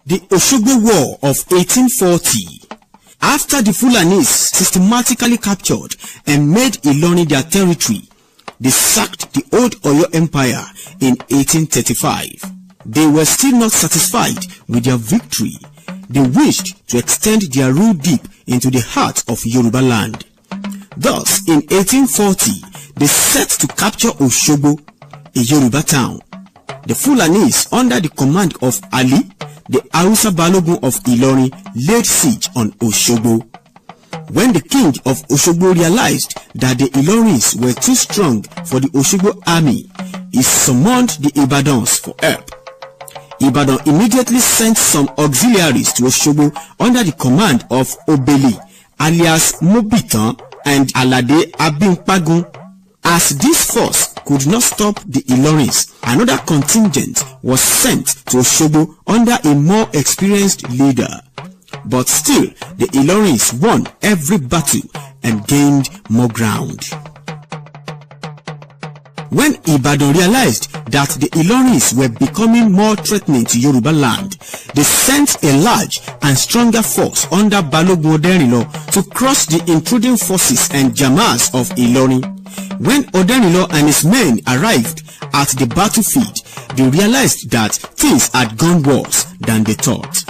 The Osogbo War of 1840. After the Fulanis systematically captured and made Ilorin their territory, they sacked the old Oyo Empire in 1835. They were still not satisfied with their victory. They wished to extend their rule deep into the heart of Yoruba land. Thus, in 1840, they set to capture Osogbo, a Yoruba town. The Fulanis, under the command of Ali, the Hausa Balogun of Ilorin, laid siege on Osogbo. When the king of Osogbo realized that the Ilorins were too strong for the Osogbo army, he summoned the Ibadans for help. Ibadan immediately sent some auxiliaries to Osogbo under the command of Obeli, alias Mobitan, and Alade Abimpagun. As this force could not stop the Ilorins, another contingent was sent to Osogbo under a more experienced leader. But still, the Ilorins won every battle and gained more ground. When Ibadan realized that the Ilorins were becoming more threatening to Yoruba land, they sent a large and stronger force under Balogun Odenrilo to crush the intruding forces and Jamas of Ilorin. When Odenrilo and his men arrived at the battlefield, they realized that things had gone worse than they thought.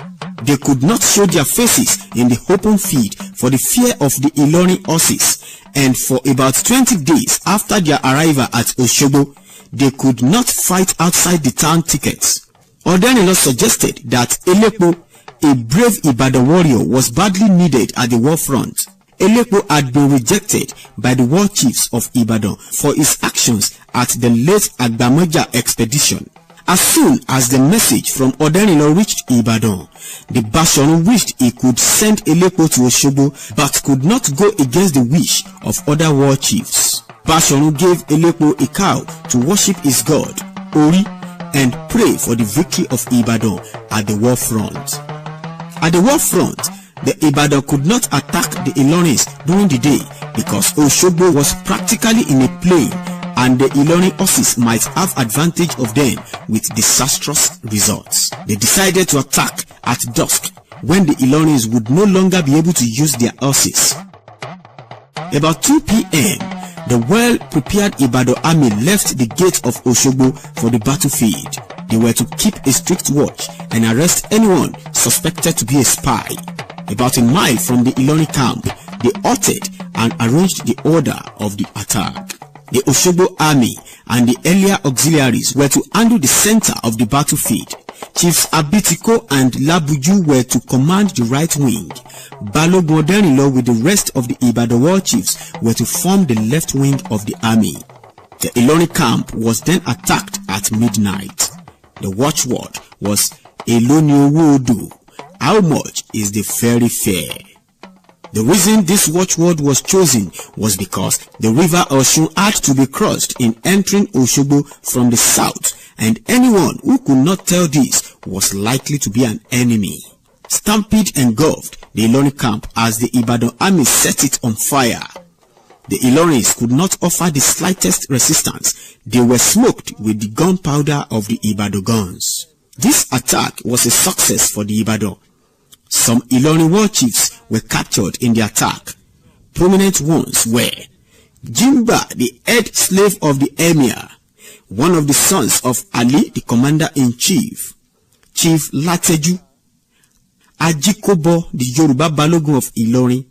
They could not show their faces in the open field for the fear of the Ilorin horses, and for about 20 days after their arrival at Osogbo, they could not fight outside the town thickets. Odenrilo suggested that Elepo, a brave Ibadan warrior, was badly needed at the war front. Elepo had been rejected by the war chiefs of Ibadan for his actions at the late Agbamoja expedition. As soon as the message from Odenrilo reached Ibadan, the Bashorun wished he could send Elepo to Osogbo, but could not go against the wish of other war chiefs. Bashorun gave Elepo a cow to worship his god, Ori, and pray for the victory of Ibadan at the war front. At the war front, the Ibadan could not attack the Ilorins during the day because Osogbo was practically in a plain, and the Ilorin horses might have advantage of them with disastrous results. They decided to attack at dusk, when the Ilorins would no longer be able to use their horses. About 2 p.m., the well-prepared Ibadan army left the gate of Osogbo for the battlefield. They were to keep a strict watch and arrest anyone suspected to be a spy. About a mile from the Ilorin camp, they halted and arranged the order of the attack. The Osogbo army and the earlier auxiliaries were to handle the center of the battlefield. Chiefs Abitiko and Labuju were to command the right wing. Balogun Odenrilo with the rest of the Ibadan war chiefs were to form the left wing of the army. The Ilorin camp was then attacked at midnight. The watchword was Eloni Owodo. How much is the ferry fare? The reason this watchword was chosen was because the river Osun had to be crossed in entering Osogbo from the south, and anyone who could not tell this was likely to be an enemy. Stampede engulfed the Ilorin camp as the Ibadan army set it on fire. The Ilorins could not offer the slightest resistance. They were smoked with the gunpowder of the Ibadan guns. This attack was a success for the Ibadan. Some Ilorin war chiefs were captured in the attack. Prominent ones were Jimba, the head slave of the emir, one of the sons of Ali, the commander-in-chief, Chief Lateju, Ajikobo, the Yoruba Balogun of Ilorin.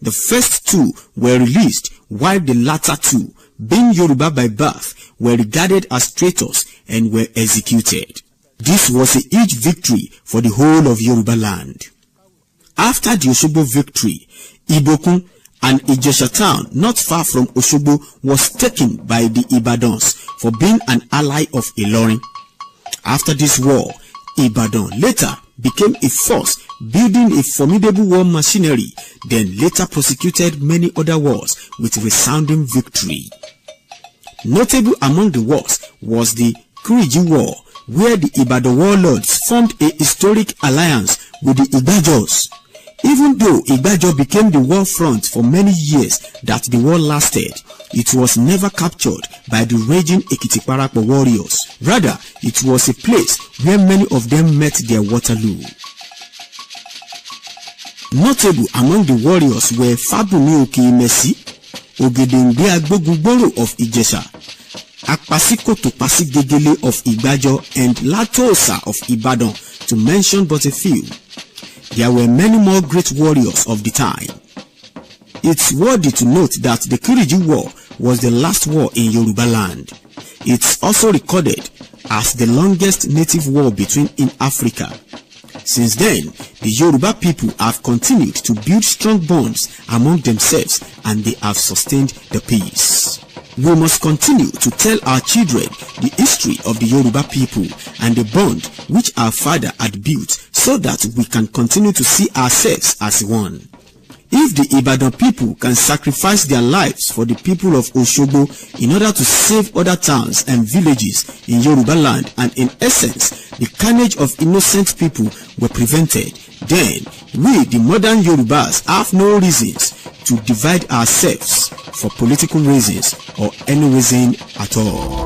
The first two were released, while the latter two, being Yoruba by birth, were regarded as traitors and were executed. This was a huge victory for the whole of Yoruba land. After the Osogbo victory, Ibokun, an Ijesha town not far from Osogbo, was taken by the Ibadans for being an ally of Ilorin. After this war, Ibadan later became a force building a formidable war machinery, then later prosecuted many other wars with resounding victory. Notable among the wars was the Kuriji War, where the Ibadan warlords formed a historic alliance with the Igbajos. Even though Igbajo became the war front for many years that the war lasted, it was never captured by the raging Ekiti-Parapọ̀ warriors. Rather, it was a place where many of them met their Waterloo. Notable among the warriors were Fabumi Okeimesi, Ogedengbe Agbogungboro of Ijesha, Akpasikoto Gegele of Igbajo, and Latosa of Ibadan, to mention but a few. There were many more great warriors of the time. It's worthy to note that the Kiriji War was the last war in Yoruba land. It's also recorded as the longest native war in Africa. Since then, the Yoruba people have continued to build strong bonds among themselves, and they have sustained the peace. We must continue to tell our children the history of the Yoruba people and the bond which our father had built, so that we can continue to see ourselves as one. If the Ibadan people can sacrifice their lives for the people of Osogbo in order to save other towns and villages in Yoruba land, and in essence the carnage of innocent people were prevented, then we, the modern Yorubas, have no reasons to divide ourselves for political reasons or any reason at all.